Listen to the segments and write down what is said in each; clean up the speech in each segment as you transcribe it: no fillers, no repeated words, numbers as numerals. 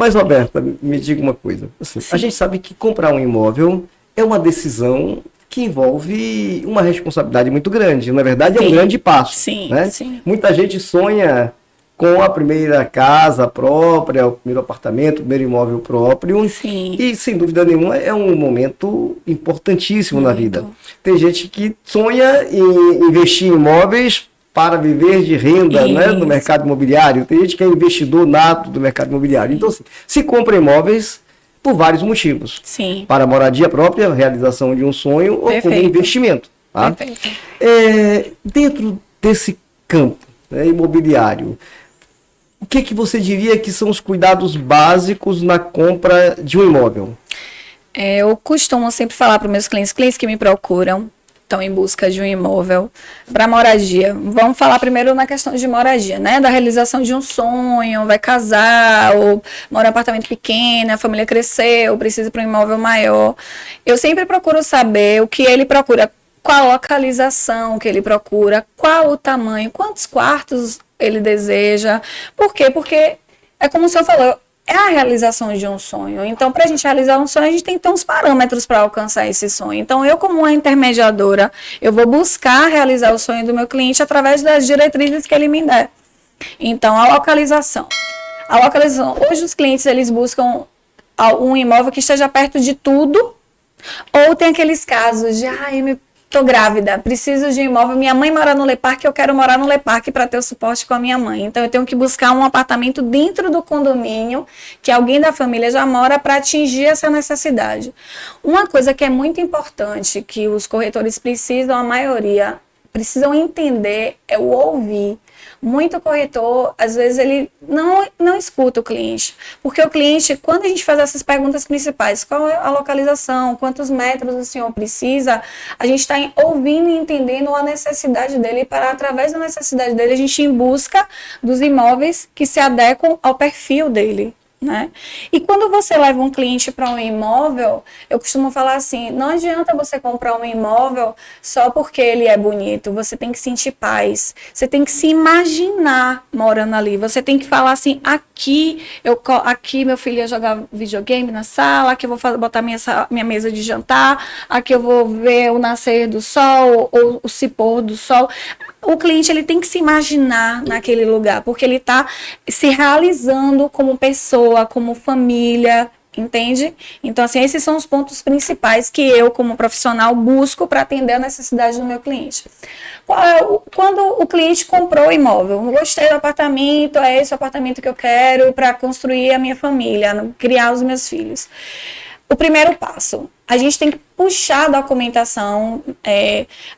Mas, Roberta, me diga uma coisa. Assim, a gente sabe que comprar um imóvel é uma decisão que envolve uma responsabilidade muito grande. Na verdade, é um grande passo. Sim, né? sim. Muita gente sonha com a primeira casa própria, o primeiro apartamento, o primeiro imóvel próprio. Sim. E, sem dúvida nenhuma, é um momento importantíssimo na vida. Tem gente que sonha em investir em imóveis para viver de renda, né, no mercado imobiliário. Tem gente que é investidor nato do mercado imobiliário. Então, assim, se compra imóveis por vários motivos. Sim. Para moradia própria, realização de um sonho ou como investimento. Tá? Dentro desse campo, né, imobiliário, o que você diria que são os cuidados básicos na compra de um imóvel? Eu costumo sempre falar para os meus clientes que me procuram, estão em busca de um imóvel para moradia. Vamos falar primeiro na questão de moradia, né? Da realização de um sonho, vai casar, ou mora em um apartamento pequeno, a família cresceu, precisa para um imóvel maior. Eu sempre procuro saber o que ele procura, qual a localização que ele procura, qual o tamanho, quantos quartos ele deseja. Por quê? Porque é como o senhor falou, é a realização de um sonho. Então, para a gente realizar um sonho, a gente tem que ter uns parâmetros para alcançar esse sonho. Então, eu, como uma intermediadora, eu vou buscar realizar o sonho do meu cliente através das diretrizes que ele me der. Então, a localização. Hoje, os clientes, eles buscam um imóvel que esteja perto de tudo, ou tem aqueles casos de, tô grávida, preciso de um imóvel, minha mãe mora no Le Parc, eu quero morar no Le Parc para ter o suporte com a minha mãe. Então eu tenho que buscar um apartamento dentro do condomínio que alguém da família já mora para atingir essa necessidade. Uma coisa que é muito importante, que os corretores precisam, a maioria, precisam entender, é o ouvir. Muito corretor, às vezes, ele não escuta o cliente. Porque o cliente, quando a gente faz essas perguntas principais, qual é a localização, quantos metros o senhor precisa, a gente está ouvindo e entendendo a necessidade dele, para, através da necessidade dele, a gente ir em busca dos imóveis que se adequam ao perfil dele. Né? E quando você leva um cliente para um imóvel, eu costumo falar assim, não adianta você comprar um imóvel só porque ele é bonito, você tem que sentir paz, você tem que se imaginar morando ali, você tem que falar assim, aqui meu filho ia jogar videogame na sala, aqui eu vou botar minha mesa de jantar, aqui eu vou ver o nascer do sol ou o se pôr do sol. O cliente, ele tem que se imaginar naquele lugar, porque ele está se realizando como pessoa, como família, entende? Então, assim, esses são os pontos principais que eu, como profissional, busco para atender a necessidade do meu cliente. Quando o cliente comprou o imóvel, gostei do apartamento, é esse o apartamento que eu quero para construir a minha família, criar os meus filhos. O primeiro passo, a gente tem que puxar a documentação,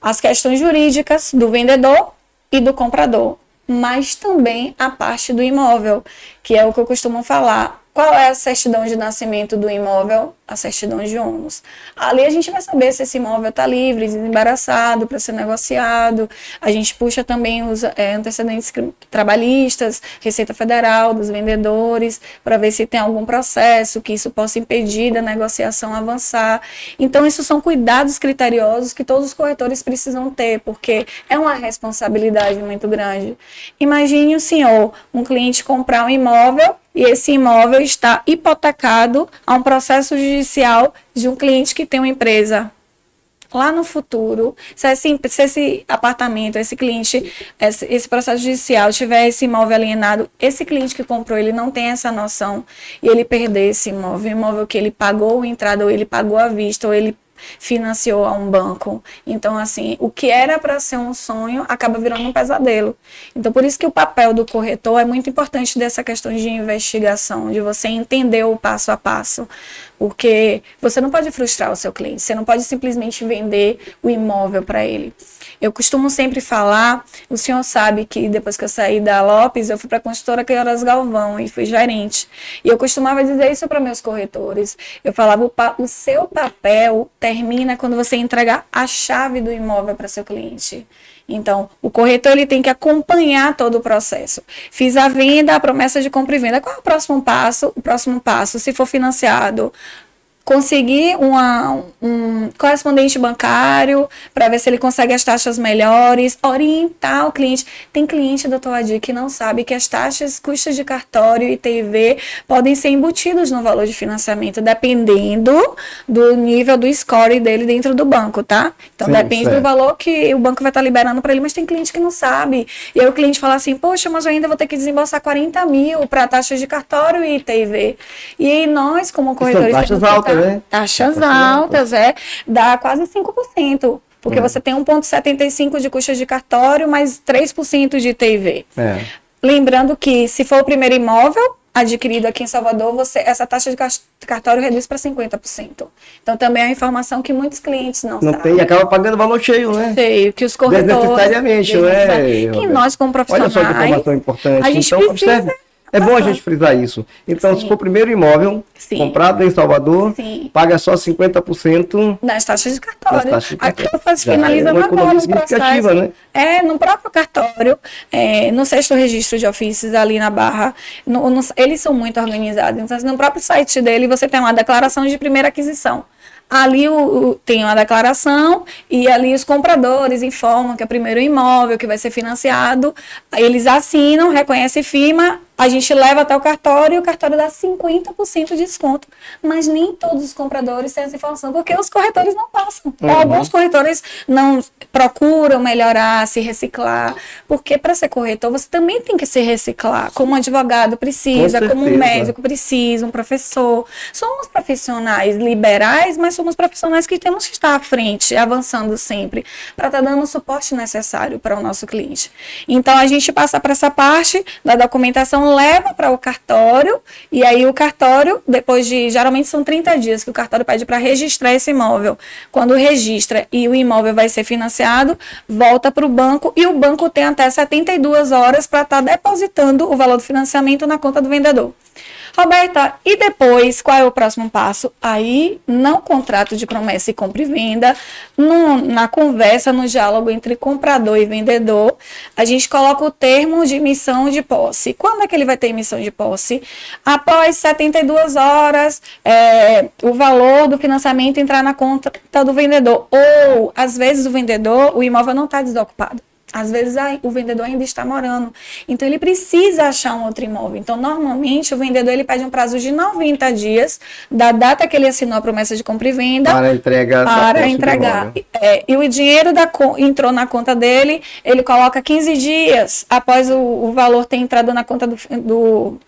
as questões jurídicas do vendedor e do comprador, mas também a parte do imóvel, que é o que eu costumo falar. Qual é a certidão de nascimento do imóvel? A certidão de ônus. Ali a gente vai saber se esse imóvel está livre, desembaraçado para ser negociado. A gente puxa também os antecedentes trabalhistas, Receita Federal, dos vendedores, para ver se tem algum processo que isso possa impedir da negociação avançar. Então, isso são cuidados criteriosos que todos os corretores precisam ter, porque é uma responsabilidade muito grande. Imagine o senhor, um cliente comprar um imóvel, e esse imóvel está hipotecado a um processo judicial de um cliente que tem uma empresa. Lá no futuro, se esse apartamento, esse cliente, esse processo judicial tiver esse imóvel alienado, esse cliente que comprou, ele não tem essa noção e ele perder esse imóvel, o imóvel que ele pagou a entrada, ou ele pagou à vista, ou ele financiou a um banco. Então, assim, o que era para ser um sonho acaba virando um pesadelo. Então, por isso que o papel do corretor é muito importante dessa questão de investigação, de você entender o passo a passo, porque você não pode frustrar o seu cliente, você não pode simplesmente vender o imóvel para ele. Eu costumo sempre falar, o senhor sabe que depois que eu saí da Lopes, eu fui para a construtora Queiroz Galvão e fui gerente. E eu costumava dizer isso para meus corretores. Eu falava, o seu papel termina quando você entregar a chave do imóvel para seu cliente. Então, o corretor, ele tem que acompanhar todo o processo. Fiz a venda, a promessa de compra e venda. Qual é o próximo passo? O próximo passo, se for financiado, conseguir um correspondente bancário para ver se ele consegue as taxas melhores, orientar o cliente. Tem cliente, doutor Adi, que não sabe que as taxas, custos de cartório e TIV podem ser embutidos no valor de financiamento, dependendo do nível do score dele dentro do banco, tá? Então, Sim, depende certo. do valor que o banco vai estar liberando para ele, mas tem cliente que não sabe. E aí o cliente fala assim, poxa, mas eu ainda vou ter que desembolsar 40 mil para taxas de cartório e TIV. E aí nós, como corretores... taxas temos que altas, né? Taxas altas, dá quase 5%. Porque você tem 1,75% de custos de cartório, mais 3% de TIV. Lembrando que, se for o primeiro imóvel adquirido aqui em Salvador, essa taxa de cartório reduz para 50%. Então, também é uma informação que muitos clientes não sabem. Tem, acaba pagando valor cheio, né? Cheio, que os corretores... Desnecessariamente, né? E nós, como profissionais... Olha só que informação importante. A gente então, precisa... observe. É bom a gente frisar isso. Então, se for o primeiro imóvel comprado em Salvador, paga só 50% das taxas de cartório. Aqui eu faço Já finalizando uma agora economia o significativa, processo. né? No próprio cartório, no 6º registro de ofícios ali na Barra, eles são muito organizados. Então, no próprio site dele, você tem uma declaração de primeira aquisição. Ali tem uma declaração e ali os compradores informam que é o primeiro imóvel que vai ser financiado. Eles assinam, reconhecem firma, a gente leva até o cartório e o cartório dá 50% de desconto. Mas nem todos os compradores têm essa informação, porque os corretores não passam. Alguns corretores não procuram melhorar, se reciclar, porque para ser corretor você também tem que se reciclar. Como um advogado precisa, como um médico precisa, um professor. Somos profissionais liberais, mas somos profissionais que temos que estar à frente, avançando sempre, para estar dando o suporte necessário para o nosso cliente. Então, a gente passa para essa parte da documentação, leva para o cartório, e aí o cartório, depois de, geralmente são 30 dias que o cartório pede para registrar esse imóvel. Quando registra e o imóvel vai ser financiado, volta para o banco, e o banco tem até 72 horas para estar depositando o valor do financiamento na conta do vendedor. Roberta, e depois, qual é o próximo passo? Aí, no contrato de promessa e compra e venda, na conversa, no diálogo entre comprador e vendedor, a gente coloca o termo de emissão de posse. Quando é que ele vai ter emissão de posse? Após 72 horas, o valor do financiamento entrar na conta do vendedor. Ou, às vezes, o imóvel não está desocupado. Às vezes o vendedor ainda está morando. Então, ele precisa achar um outro imóvel. Então, normalmente, o vendedor ele pede um prazo de 90 dias da data que ele assinou a promessa de compra e venda para entregar. E o dinheiro entrou na conta dele, ele coloca 15 dias após o valor ter entrado na conta do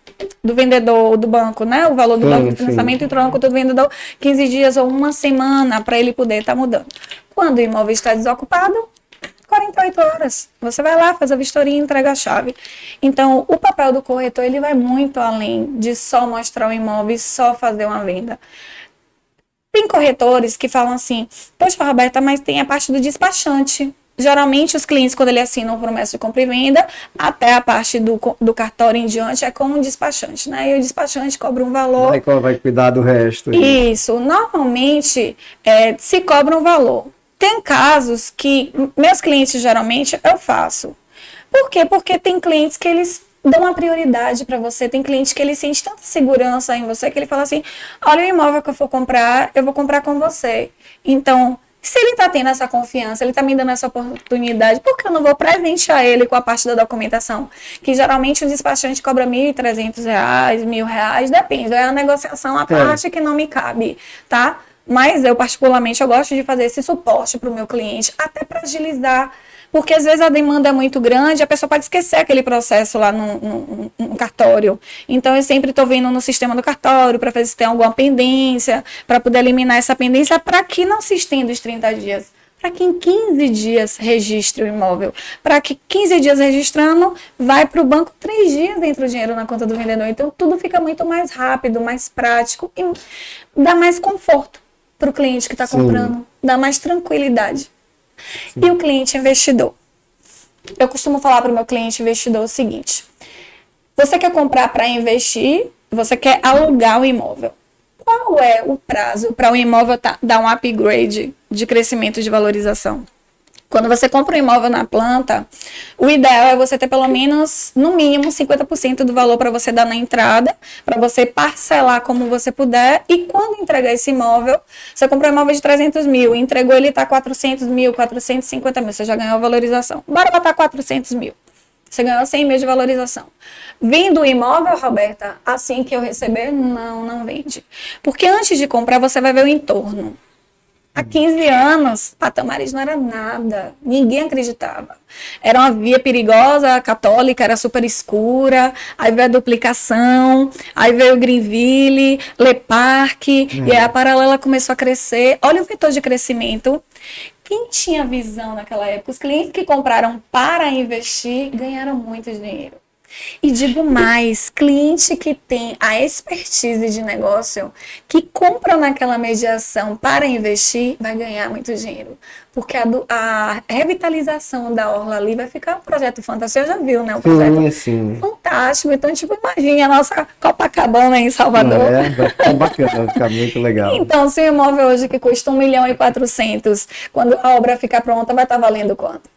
vendedor, do banco, né? O valor do banco de financiamento entrou na conta do vendedor 15 dias ou uma semana para ele poder estar mudando. Quando o imóvel está desocupado, 48 horas. Você vai lá, faz a vistoria e entrega a chave. Então, o papel do corretor, ele vai muito além de só mostrar o imóvel e só fazer uma venda. Tem corretores que falam assim, poxa, Roberta, mas tem a parte do despachante. Geralmente, os clientes, quando ele assinam promessa de compra e venda, até a parte do cartório em diante, é com o despachante, né? E o despachante cobra um valor. Vai cuidar do resto. Isso. Normalmente, se cobra um valor. Tem casos que meus clientes, geralmente, eu faço. Por quê? Porque tem clientes que eles dão uma prioridade para você. Tem cliente que ele sente tanta segurança em você que ele fala assim, olha, o imóvel que eu for comprar, eu vou comprar com você. Então, se ele está tendo essa confiança, ele está me dando essa oportunidade, por que eu não vou presentear ele com a parte da documentação? Que geralmente o despachante cobra R$1.300, R$1.000, depende. É a negociação, a parte que não me cabe, tá? Mas eu, particularmente, eu gosto de fazer esse suporte para o meu cliente, até para agilizar, porque às vezes a demanda é muito grande, a pessoa pode esquecer aquele processo lá no cartório. Então, eu sempre estou vendo no sistema do cartório para ver se tem alguma pendência, para poder eliminar essa pendência, para que não se estenda os 30 dias. Para que em 15 dias registre o imóvel. Para que 15 dias registrando, vai para o banco, 3 dias entra o dinheiro na conta do vendedor. Então, tudo fica muito mais rápido, mais prático e dá mais conforto para o cliente que está comprando, dá mais tranquilidade. Sim. E o cliente investidor? Eu costumo falar para o meu cliente investidor o seguinte, você quer comprar para investir, você quer alugar o imóvel. Qual é o prazo para o imóvel dar um upgrade de crescimento de valorização? Quando você compra um imóvel na planta, o ideal é você ter pelo menos, no mínimo, 50% do valor para você dar na entrada, para você parcelar como você puder, e quando entregar esse imóvel, você comprou um imóvel de 300 mil, entregou ele tá 400 mil, 450 mil, você já ganhou a valorização. Bora botar 400 mil. Você ganhou 100 mil de valorização. Vende o imóvel, Roberta, assim que eu receber? Não vende. Porque antes de comprar, você vai ver o entorno. Há 15 anos, Patamares não era nada, ninguém acreditava. Era uma via perigosa, católica, era super escura, aí veio a duplicação, aí veio o Greenville, Le Parque, e aí a Paralela começou a crescer. Olha o vetor de crescimento. Quem tinha visão naquela época? Os clientes que compraram para investir ganharam muito dinheiro. E digo mais, cliente que tem a expertise de negócio, que compra naquela mediação para investir, vai ganhar muito dinheiro. Porque a revitalização da orla ali vai ficar um projeto fantástico. Você já viu, né? Um projeto sim. fantástico. Então, tipo, imagine a nossa Copacabana em Salvador. Vai ficar bacana, vai ficar muito legal. Então, se o imóvel hoje que custa 1.400.000, quando a obra ficar pronta, vai estar valendo quanto?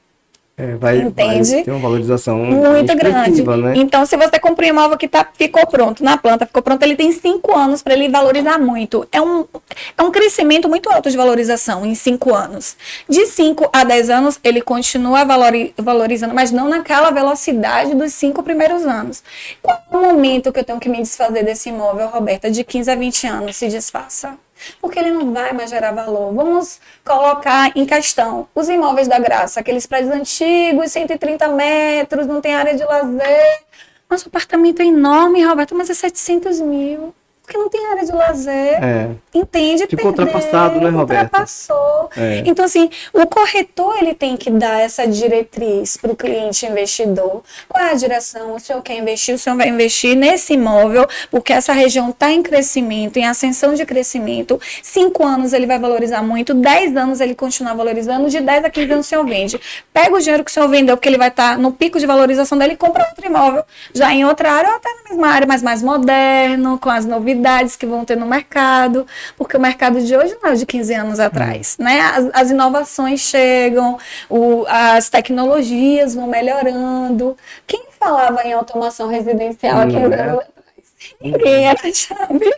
Vai ter uma valorização muito grande. Né? Então, se você compra um imóvel que ficou pronto, na planta ficou pronto, ele tem 5 anos para ele valorizar muito. É um crescimento muito alto de valorização em 5 anos. De 5 a 10 anos, ele continua valorizando, mas não naquela velocidade dos 5 primeiros anos. Qual é o momento que eu tenho que me desfazer desse imóvel, Roberta? De 15 a 20 anos, se desfaça. Porque ele não vai mais gerar valor. Vamos colocar em questão os imóveis da Graça, aqueles prédios antigos, 130 metros, não tem área de lazer. Nosso apartamento é enorme, Roberto, mas é 700 mil. Porque não tem área de lazer. Entende? Ficou ultrapassado, né, Roberto? Ultrapassou. Então, assim, o corretor, ele tem que dar essa diretriz para o cliente investidor. Qual é a direção? O senhor quer investir? O senhor vai investir nesse imóvel, porque essa região está em crescimento, em ascensão de crescimento. 5 anos ele vai valorizar muito, 10 anos ele continua valorizando, de 10 a 15 anos o senhor vende. Pega o dinheiro que o senhor vendeu, porque ele vai estar no pico de valorização dele, e compra outro imóvel, já em outra área, ou até na mesma área, mas mais moderno, com as novidades que vão ter no mercado, porque o mercado de hoje não é de 15 anos atrás, né? As inovações chegam, as tecnologias vão melhorando. Quem falava em automação residencial há 15 anos atrás? Ninguém era chave.